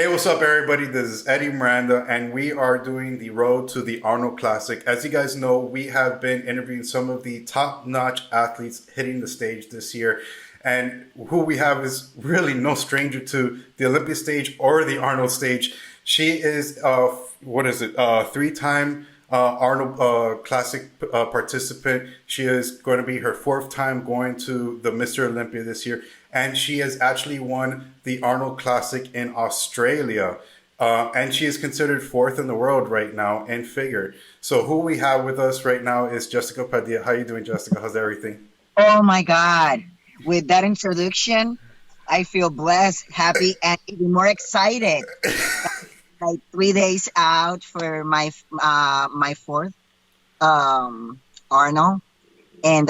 Hey, what's up, everybody? This is Eddie Miranda, and we are doing the road to the Arnold Classic. As you guys know, we have been interviewing some of the top-notch athletes hitting the stage this year, and who we have is really no stranger to the Olympia stage or the Arnold stage. She is, three-time Arnold Classic participant. She is going to be her fourth time going to the Mr. Olympia this year, and she has actually won the Arnold Classic in Australia. And she is considered fourth in the world right now in figure. So who we have with us right now is Jessica Padilla. How you doing, Jessica? How's everything? Oh my God. With that introduction, I feel blessed, happy, and even more excited. Like 3 days out for my fourth Arnold, and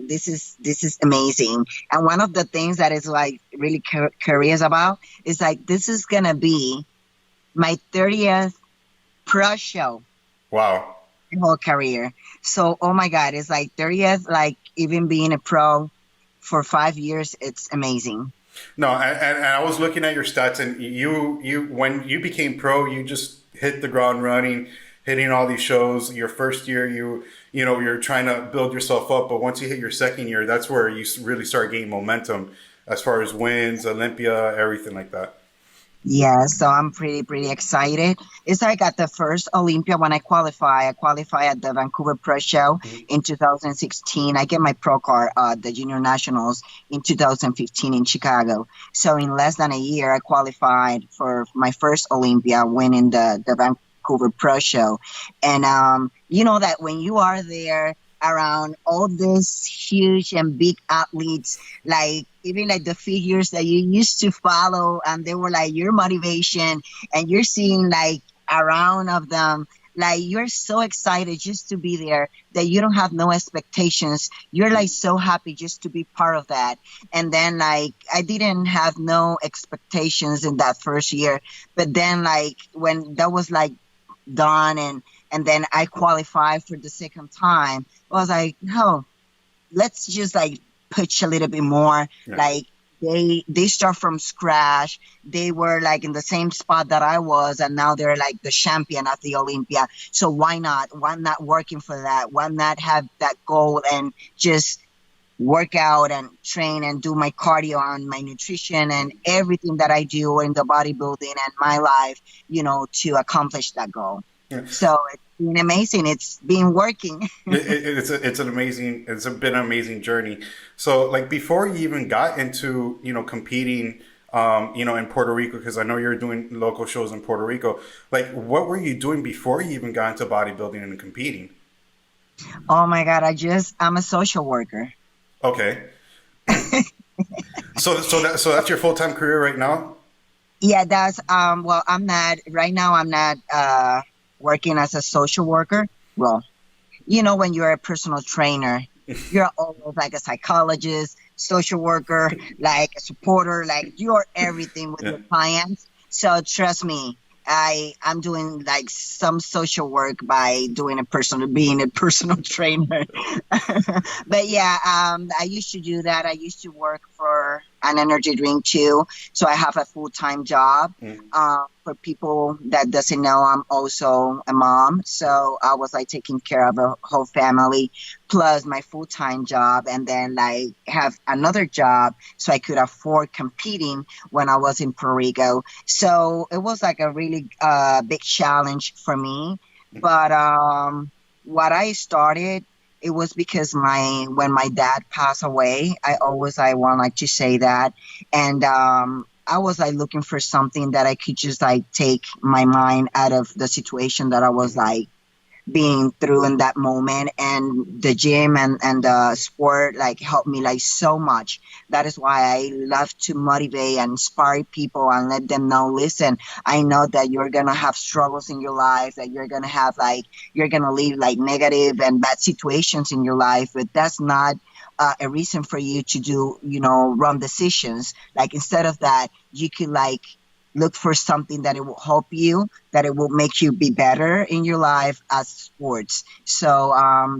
this is amazing. And one of the things that is like really curious about is like this is gonna be my 30th pro show Wow. in whole career. So oh my God, it's like 30th. Like even being a pro for 5 years, it's amazing. No, and I was looking at your stats, and you when you became pro, you just hit the ground running, hitting all these shows. Your first year, you're trying to build yourself up, but once you hit your second year, that's where you really start gaining momentum as far as wins, Olympia, everything like that. Yeah, so I'm pretty excited. It's like at the first Olympia when I qualify at the Vancouver Pro Show in 2016. I get my pro card at the Junior Nationals in 2015 in Chicago. So in less than a year, I qualified for my first Olympia, winning the Vancouver Pro Show. And you know that when you are there around all these huge and big athletes, like even like the figures that you used to follow, and they were like your motivation, and you're seeing like around of them, like you're so excited just to be there that you don't have no expectations. You're like so happy just to be part of that. And then like I didn't have no expectations in that first year, but then like when that was like done, and then I qualified for the second time, I was like, no, let's just like push a little bit more. Yeah. Like they start from scratch. They were like in the same spot that I was, and now they're like the champion of the Olympia. So why not? Why not working for that? Why not have that goal and just work out and train and do my cardio and my nutrition and everything that I do in the bodybuilding and my life, to accomplish that goal. Yeah. So it's been amazing. It's been working. It's been an amazing journey. So like before you even got into competing, in Puerto Rico, because I know you're doing local shows in Puerto Rico. Like, what were you doing before you even got into bodybuilding and competing? Oh my God, I'm a social worker. Okay. So that's your full time career right now. Yeah, that's well, I'm not right now. I'm not working as a social worker. Well, when you're a personal trainer, you're almost like a psychologist, social worker, like a supporter, like you're everything with Yeah. your clients. So trust me, I'm doing like some social work by being a personal trainer. But yeah, I used to do that. I used to work for an energy drink too. So I have a full-time job. Mm. For people that doesn't know, I'm also a mom. So I was like taking care of a whole family plus my full-time job, and then like have another job so I could afford competing when I was in Puerto Rico. So it was like a really big challenge for me. But what I started, it was because when my dad passed away, I want like to say that, and I was like looking for something that I could just like take my mind out of the situation that I was like being through in that moment, and the gym and the sport like helped me like so much. That is why I love to motivate and inspire people and let them know, listen, I know that you're gonna have struggles in your life, that you're gonna have like you're gonna live like negative and bad situations in your life, but that's not a reason for you to do wrong decisions. Like instead of that, you could like look for something that it will help you, that it will make you be better in your life as sports. So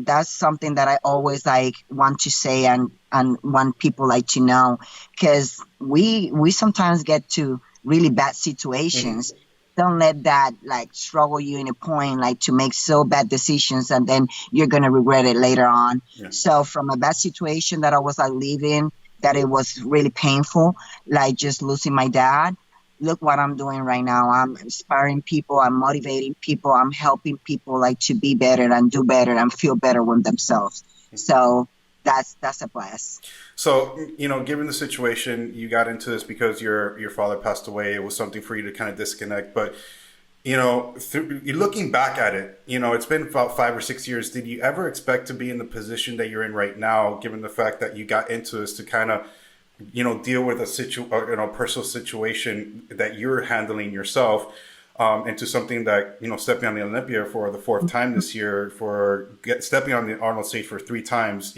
that's something that I always like want to say and want people like to know, because we sometimes get to really bad situations. Don't let that like struggle you in a point like to make so bad decisions and then you're gonna regret it later on. Yeah. So from a bad situation that I was like living, that it was really painful, like just losing my dad. Look what I'm doing right now. I'm inspiring people, I'm motivating people, I'm helping people like to be better and do better and feel better with themselves. So that's a bless. So, given the situation, you got into this because your father passed away. It was something for you to kind of disconnect. But, looking back at it, it's been about 5 or 6 years. Did you ever expect to be in the position that you're in right now, given the fact that you got into this to kind of, deal with a personal situation that you're handling yourself, into something that, stepping on the Olympia for the fourth time this year, stepping on the Arnold stage for 3 times,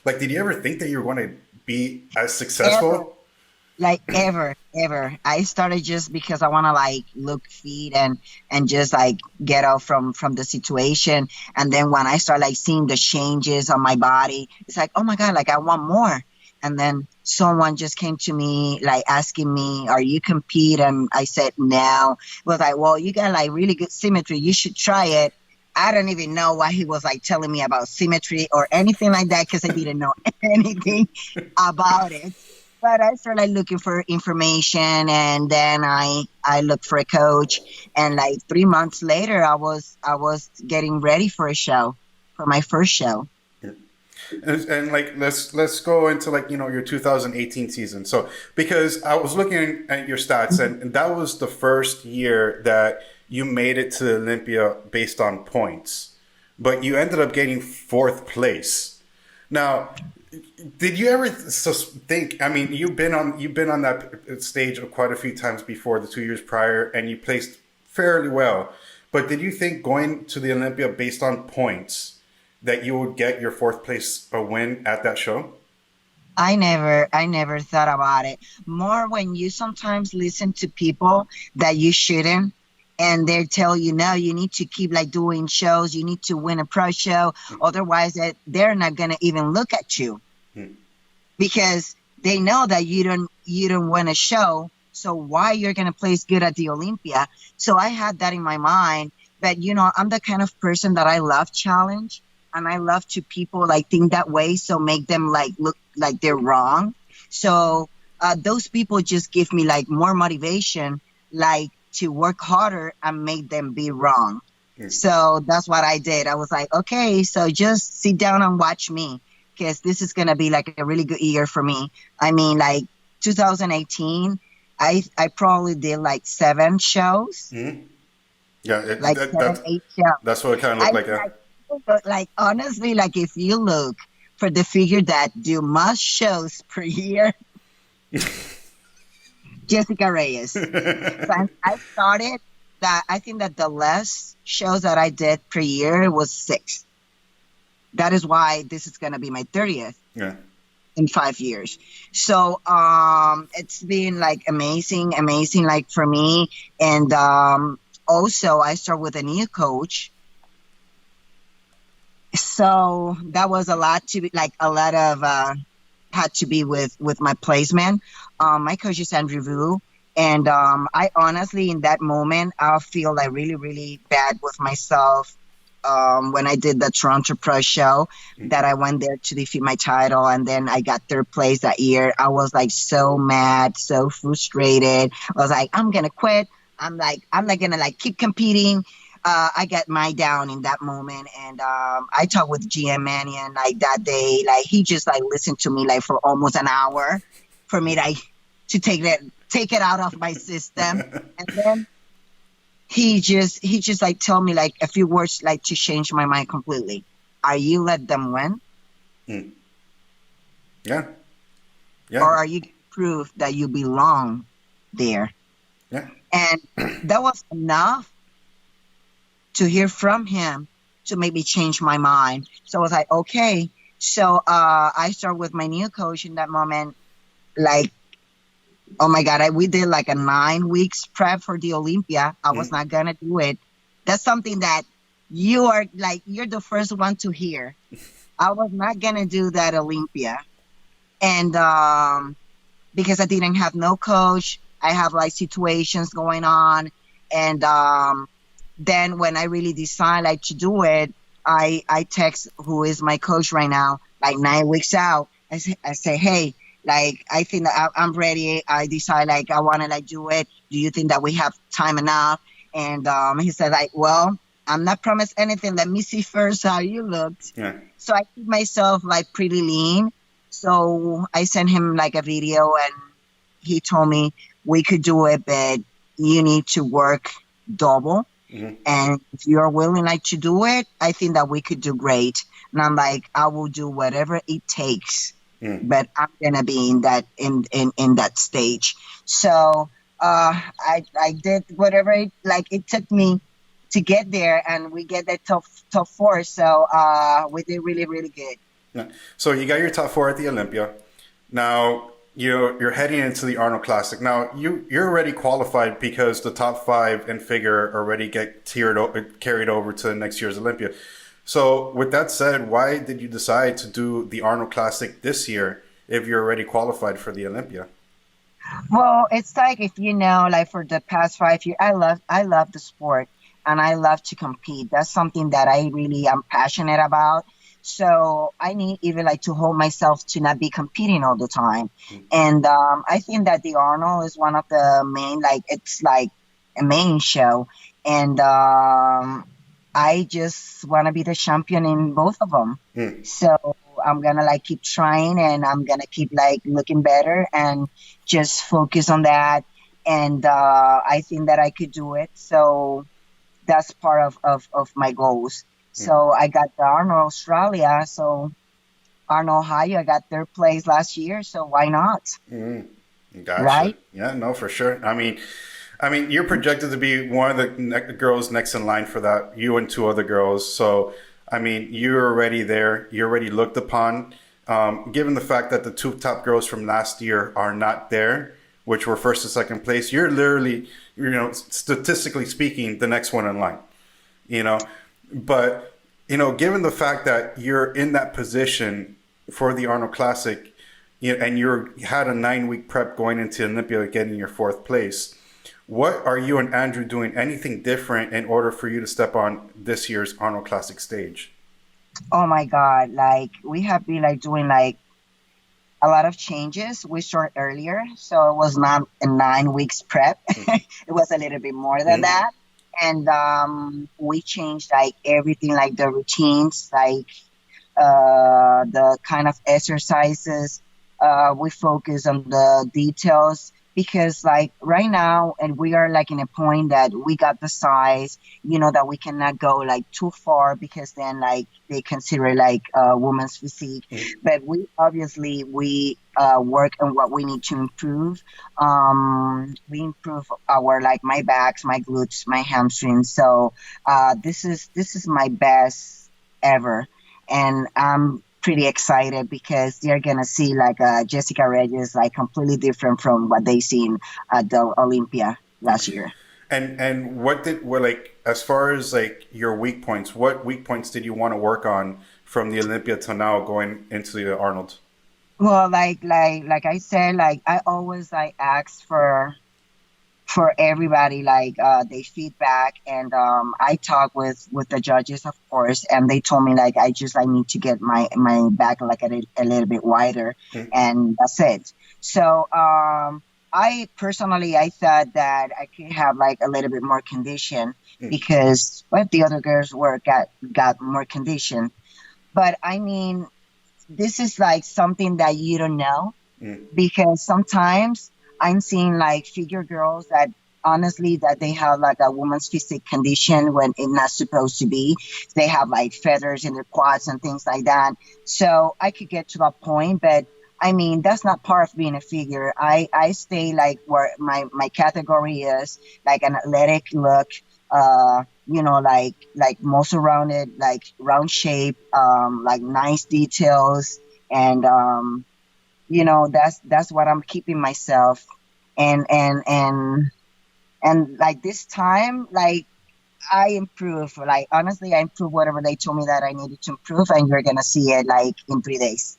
like, did you ever think that you were going to be as successful? Ever. I started just because I want to like look fit and just like get out from the situation. And then when I start like seeing the changes on my body, it's like, oh my God, like I want more. And then someone just came to me like asking me, are you compete? And I said no. It was like, well, you got like really good symmetry, you should try it. I don't even know why he was like telling me about symmetry or anything like that, because I didn't know anything about it. But I started like looking for information, and then I looked for a coach, and like 3 months later I was getting ready for my first show. And like let's go into like your 2018 season. So because I was looking at your stats, and that was the first year that you made it to Olympia based on points, but you ended up getting fourth place. Now, did you ever think? I mean, you've been on that stage quite a few times before, the 2 years prior, and you placed fairly well. But did you think going to the Olympia based on points that you would get your fourth place a win at that show? I never thought about it. More when you sometimes listen to people that you shouldn't, and they tell you, no, you need to keep like doing shows, you need to win a pro show, otherwise that they're not gonna even look at you, because they know that you don't win a show. So why you're gonna place good at the Olympia? So I had that in my mind. But I'm the kind of person that I love challenge. And I love to people like think that way, so make them like look like they're wrong. So those people just give me like more motivation, like to work harder and make them be wrong. So that's what I did. I was like, okay, so just sit down and watch me, because this is gonna be like a really good year for me. I mean, like 2018, I probably did like 7 shows. Yeah, like 7, 8 shows. That's what it kind of looked like. Yeah. But like honestly, like if you look for the figure that do most shows per year, Jessica Reyes. So I started that. I think that the less shows that I did per year was 6. That is why this is gonna be my 30th. Yeah. In 5 years. So it's been like amazing like for me. And also I start with a new coach. So that was a lot had to be with my placement. My coach is Andrew Vu, and I honestly in that moment I feel like really, really bad with myself when I did the Toronto Pro show, that I went there to defeat my title, and then I got 3rd place that year. I was like so mad, so frustrated. I was like, I'm gonna quit. I'm not gonna like keep competing. I got my down in that moment, and I talked with GM Mannion like that day. Like he just like listened to me like for almost an hour for me like to take it out of my system, and then he just like told me like a few words like to change my mind completely. Are you let them win? Yeah. Or are you proof that you belong there? Yeah. And that was enough to hear from him to make me change my mind. So I was like, okay. So I started with my new coach in that moment. Like, oh my God, we did like a 9 weeks prep for the Olympia. I was not gonna do it. That's something that you're the first one to hear. I was not gonna do that Olympia. And because I didn't have no coach, I have like situations going on, and then when I really decide like to do it, I text who is my coach right now, like 9 weeks out. I say, hey, like I think that I'm ready. I decide like I want to like do it. Do you think that we have time enough? And he said like, well, I'm not promised anything. Let me see first how you looked. Yeah. So I keep myself like pretty lean. So I sent him like a video, and he told me we could do it, but you need to work double. Hmm. And if you're willing like to do it, I think that we could do great. And I'm like, I will do whatever it takes, Mm. but I'm gonna be in that in that stage. So I did whatever it took me to get there, and we get that top four. So we did really really good. Yeah. So you got your top four at the Olympia. Now you're heading into the Arnold Classic. Now you're already qualified because the top five in figure already get carried over to next year's Olympia. So with that said, why did you decide to do the Arnold Classic this year if you're already qualified for the Olympia? Well, it's like if you know, like for the past 5 years, I love the sport and I love to compete. That's something that I really am passionate about. So I need even like to hold myself to not be competing all the time. And I think that the Arnold is one of the main, like it's like a main show, and I just want to be the champion in both of them. Mm. So I'm gonna like keep trying, and I'm gonna keep like looking better and just focus on that. And I think that I could do it. So that's part of my goals. So I got the Arnold Australia. So Arnold Ohio, I got third place last year. So why not? Mm. Gotcha. Right? Yeah, no, for sure. I mean, you're projected to be one of the girls next in line for that. You and two other girls. So, I mean, you're already there. You're already looked upon. Given the fact that the two top girls from last year are not there, which were first and second place, you're literally, statistically speaking, the next one in line. You know, but given the fact that you're in that position for the Arnold Classic, and you had a 9-week prep going into Olympia, getting your fourth place. What are you and Andrew doing anything different in order for you to step on this year's Arnold Classic stage? Oh my God. Like we have been like doing like a lot of changes. We started earlier. So it was not a 9 weeks prep. It was a little bit more than Mm-hmm. that. And we changed like everything, like the routines, like the kind of exercises. We focus on the details because, like, right now, and we are like in a point that we got the size, that we cannot go like too far because then, like, they consider like woman's physique. But we obviously work on what we need to improve. We improve our like my backs, my glutes, my hamstrings. So this is my best ever, and I'm pretty excited because they're gonna see like Jessica Reyes like completely different from what they seen at the Olympia last year. And what like as far as like your weak points, what weak points did you want to work on from the Olympia to now going into the Arnold? Well, like I said, like I always like ask for everybody like they feedback, and I talk with the judges, of course, and they told me like I need to get my back like a little bit wider, Mm. and that's it. So I personally I thought that I could have like a little bit more condition Mm. because what the other girls were got more condition. But I mean, this is like something that you don't know Mm. because sometimes I'm seeing like figure girls that honestly that they have like a woman's physique condition when it's not supposed to be. They have like feathers in their quads and things like that. So I could get to that point, but I mean that's not part of being a figure. I stay like where my category is like an athletic look. Like muscle rounded, like round shape, like nice details, and that's what I'm keeping myself, and like this time, like I improve, like honestly I improve whatever they told me that I needed to improve, and you're gonna see it like in 3 days.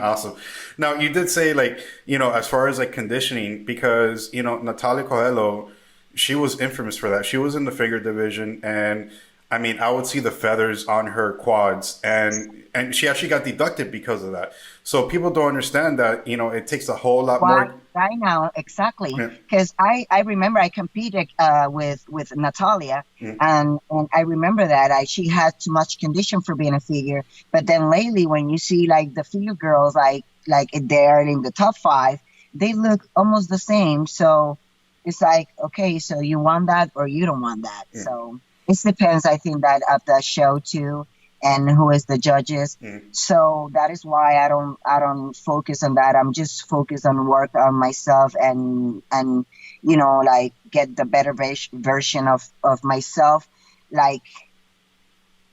Awesome. Now, you did say, like, as far as like conditioning, because, Natalia Coelho, she was infamous for that. She was in the figure division, and I mean, I would see the feathers on her quads, and she actually got deducted because of that. So people don't understand that, it takes a whole lot Why more. I know exactly Yeah, because I remember I competed with Natalia, yeah, and I remember that she had too much condition for being a figure. But then lately, when you see like the figure girls, like they're in the top five, they look almost the same. So it's like, okay, so you want that or you don't want that. yeah, So it depends. I think that of the show too, and who is the judges. yeah. So that is why I don't focus on that. I'm just focused on work on myself, and like get the better version of myself, like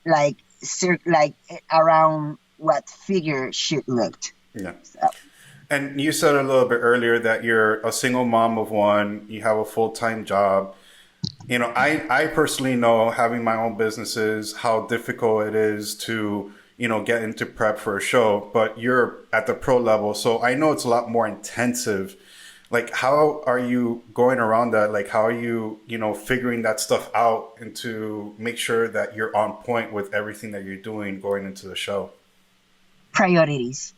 like around what figure should looked. Yeah. So, And you said a little bit earlier that you're a single mom of one, you have a full-time job. I personally know, having my own businesses, how difficult it is to, get into prep for a show, but you're at the pro level. So I know it's a lot more intensive. Like, how are you going around that? Like, how are you, figuring that stuff out and to make sure that you're on point with everything that you're doing going into the show? priorities.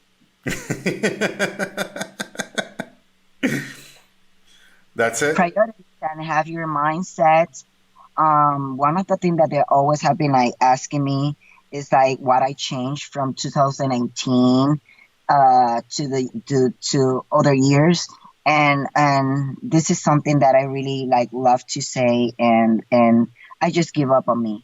That's it? Priorities, and have your mindset. One of the things that they always have been like asking me is like what I changed from 2018 to other years, and this is something that I really like love to say, and I just give up on me.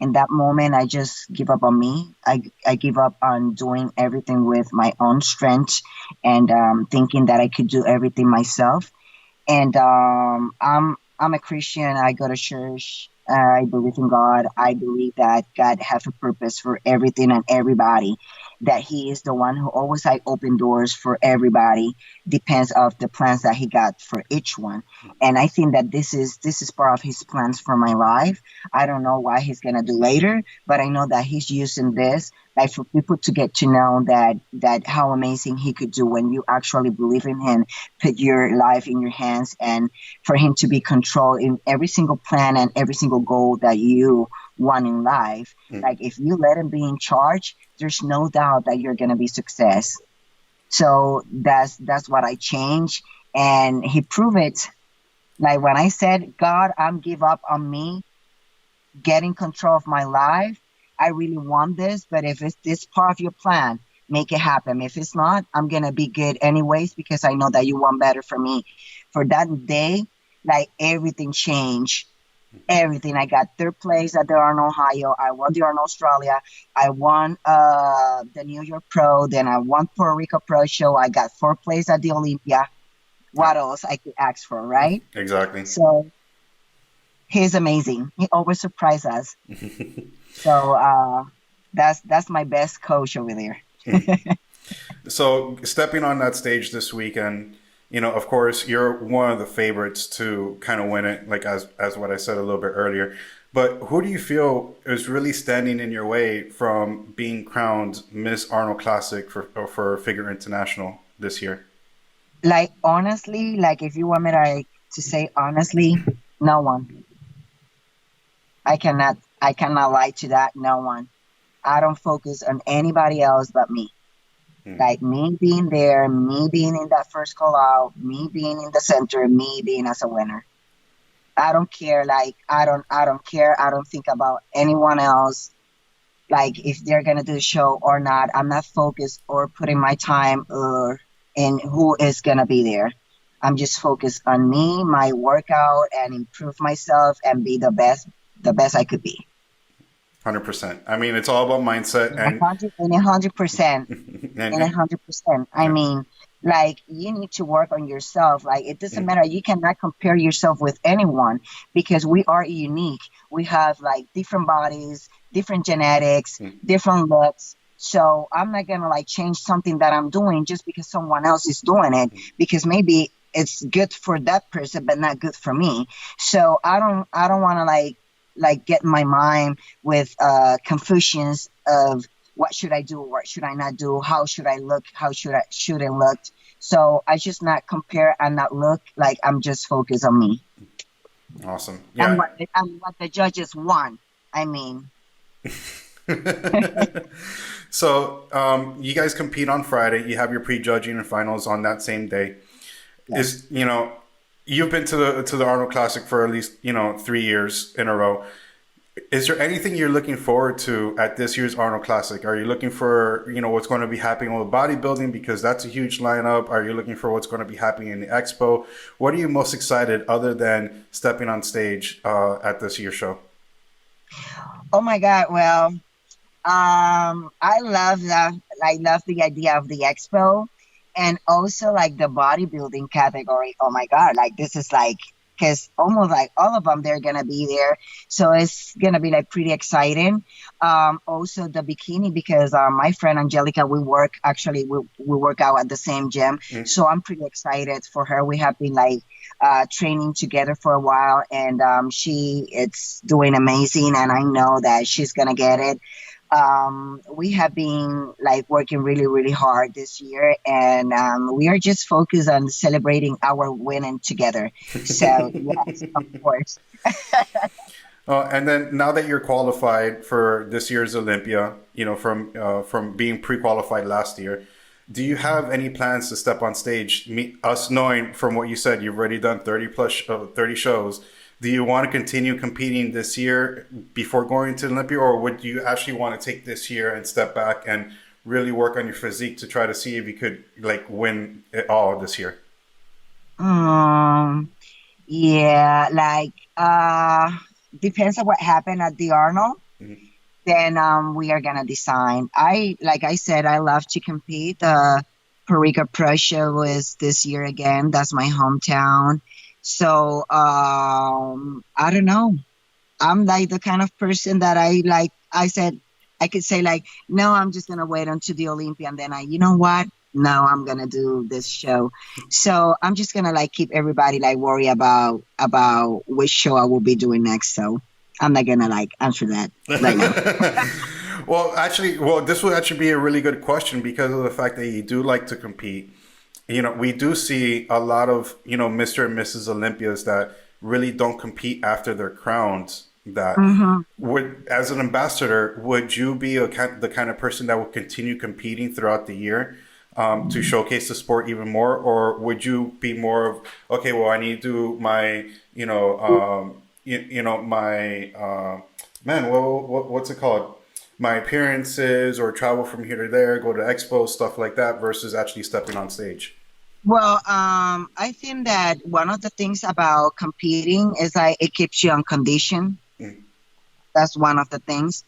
In that moment, I just give up on me. I give up on doing everything with my own strength, and thinking that I could do everything myself. And I'm a Christian. I go to church. I believe in God. I believe that God has a purpose for everything and everybody. That He is the one who always like open doors for everybody. Depends of the plans that He got for each one. And I think that this is part of His plans for my life. I don't know what He's gonna do later, but I know that He's using this like for people to get to know that how amazing He could do when you actually believe in Him, put your life in your hands, and for Him to be controlled in every single plan and every single goal that you want in life. Mm. Like if you let Him be in charge, there's no doubt that you're gonna be success. So that's what I changed, and He proved it. Like when I said, God, I'm give up on me, getting control of my life. I really want this, but if it's this part of your plan, make it happen. If it's not, I'm gonna be good anyways because I know that you want better for me. For that day, like everything changed. Everything. I got third place at the Arnold Ohio. I won the Arnold Australia. I won the New York Pro. Then I won Puerto Rico Pro Show. I got fourth place at the Olympia. Yeah, What else I could ask for, right? exactly. So he's amazing. He always surprises us. So that's my best coach over there. So stepping on that stage this weekend, of course, you're one of the favorites to kind of win it, like as what I said a little bit earlier. But who do you feel is really standing in your way from being crowned Miss Arnold Classic for Figure International this year? Like honestly, like if you want me to say honestly, no one. I cannot lie to that. No one. I don't focus on anybody else but me. Hmm. Like me being there, me being in that first call out, me being in the center, me being as a winner. I don't care. Like I don't care. I don't think about anyone else. Like if they're gonna do the show or not. I'm not focused or putting my time or in who is gonna be there. I'm just focused on me, my workout, and improve myself and be the best I could be. 100%. I mean, it's all about mindset In 100%. In a and 100%. I yeah. mean, like you need to work on yourself. Like it doesn't Mm. matter. You cannot compare yourself with anyone because we are unique. We have like different bodies, different genetics, Mm. different looks. So I'm not gonna like change something that I'm doing just because someone else is doing it because maybe it's good for that person but not good for me. So I don't want to like get my mind with confusions of what should I do, what should I not do, how should I look, how shouldn't look. So I just not compare and not look, like I'm just focused on me Awesome. and Yeah. what the judges want. I mean, So, you guys compete on Friday. You have your prejudging and finals on that same day. yes. You've been to the Arnold Classic for at least 3 years in a row. Is there anything you're looking forward to at this year's Arnold Classic? Are you looking for what's going to be happening with bodybuilding because that's a huge lineup? Are you looking for what's going to be happening in the expo? What are you most excited other than stepping on stage at this year's show? Oh my God. Well, I love the idea of the expo, and also like the bodybuilding category. Oh my God, like this is like, because almost like all of them they're gonna be there, so it's gonna be like pretty exciting. Also the bikini, because my friend Angelica, we work out at the same gym, Mm. so I'm pretty excited for her. We have been like training together for a while, and she it's doing amazing, and I know that she's gonna get it. We have been like working really, really hard this year, and we are just focused on celebrating our winning together. So yes, of course. And then now that you're qualified for this year's Olympia, from being pre-qualified last year, do you have any plans to step on stage? Us knowing from what you said, you've already done 30 shows. Do you want to continue competing this year before going to Olympia, or would you actually want to take this year and step back and really work on your physique to try to see if you could like win it all this year? Um, yeah, like depends on what happened at the Arnold. Mhm. Then we are gonna decide. Like I said, I love to compete. Puerto Rico Pro Show is this year again. That's my hometown. So I don't know. I'm like the kind of person that I like. I said I could say like, no, I'm just gonna wait until the Olympia, and then you know what? No, I'm gonna do this show. So I'm just gonna like keep everybody like worry about which show I will be doing next. So I'm not gonna like answer that right now. Well, this would actually be a really good question because of the fact that you do like to compete. We do see a lot of, Mr. and Mrs. Olympias that really don't compete after they're crowned. That Hmm. as an ambassador, would you be the kind of person that would continue competing throughout the year to showcase the sport even more? Or would you be more of, okay, well, I need to do my, my, man, what's it called? My appearances or travel from here to there, go to expos, stuff like that, versus actually stepping on stage. Well, I think that one of the things about competing is like it keeps you on condition. Mm. That's one of the things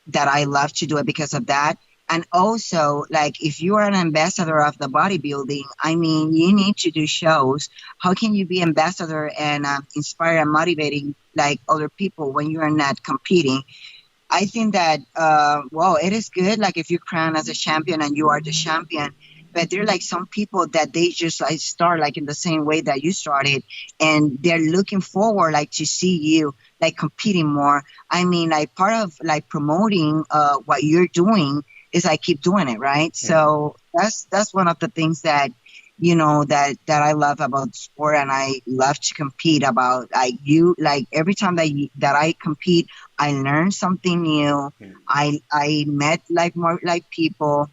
that I love to do it because of that. And also, like, if you are an ambassador of the bodybuilding, I mean, you need to do shows. How can you be ambassador and inspire and motivating like other people when you are not competing? I think that well, it is good. Like if you crown as a champion and you are the champion, but there are like some people that they just like start like in the same way that you started, and they're looking forward like to see you like competing more. I mean, like part of like promoting what you're doing is like keep doing it, right? Mhm. So that's one of the things that that I love about sport, and I love to compete about like you like every time that I compete, I learn something new. Mhm. I met like more like people.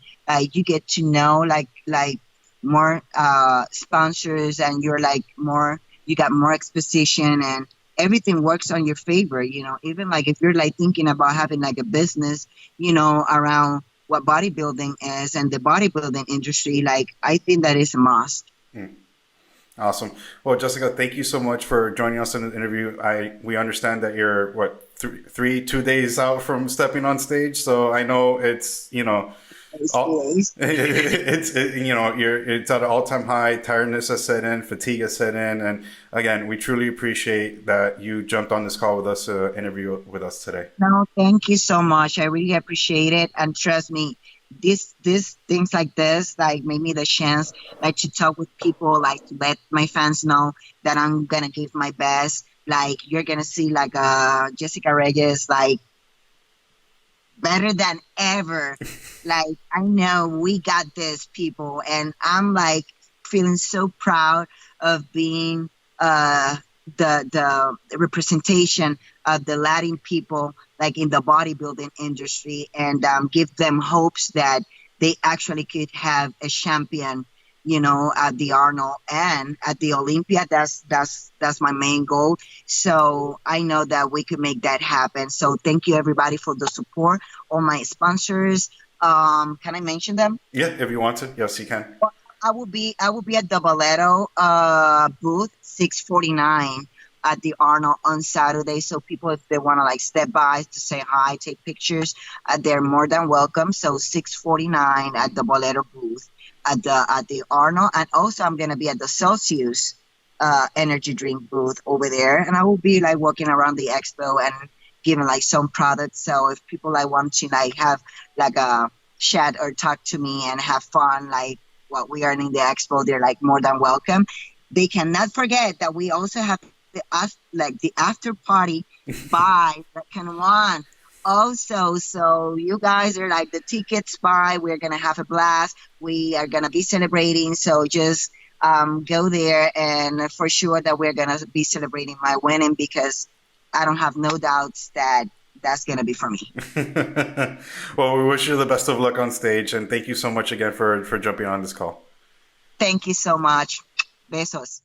You get to know like more sponsors, and you're like more you got more exposition, and everything works on your favor. Even like if you're like thinking about having like a business, around what bodybuilding is and the bodybuilding industry, like I think that is a must. Mhm. Awesome. Well, Jessica, thank you so much for joining us in the interview. We understand that you're what 2 days out from stepping on stage, so I know it's Those all days. it's at an all-time high. Tiredness has set in, fatigue has set in, and again, we truly appreciate that you jumped on this call with us to interview with us today. No, thank you so much. I really appreciate it. And trust me, this things like this like made me the chance like to talk with people, like to let my fans know that I'm gonna give my best. Like you're gonna see like Jessica Reyes like better than ever. Like, I know we got this, people, and I'm like feeling so proud of being uh the representation of the Latin people, like in the bodybuilding industry, and give them hopes that they actually could have a champion, at the Arnold and at the Olympia. That's my main goal. So I know that we could make that happen. So thank you everybody for the support. All my sponsors. Can I mention them? Yeah, if you want to. Yes, you can. I will be at the Boleto booth 649 at the Arnold on Saturday. So people, if they want to like step by to say hi, take pictures, they're more than welcome. So 649 at the Boleto booth at the Arnold, and also I'm gonna be at the Celsius energy drink booth over there, and I will be like walking around the expo and giving like some products. So if people like want to like have like a chat or talk to me and have fun, like what we are in the expo, they're like more than welcome. They cannot forget that we also have the after party by the Can One also. So you guys are like the tickets buy. We're gonna have a blast. We are gonna be celebrating. So just go there, and for sure that we're gonna be celebrating my winning, because I don't have no doubts that that's gonna be for me. Well, we wish you the best of luck on stage, and thank you so much again for jumping on this call. Thank you so much. Besos.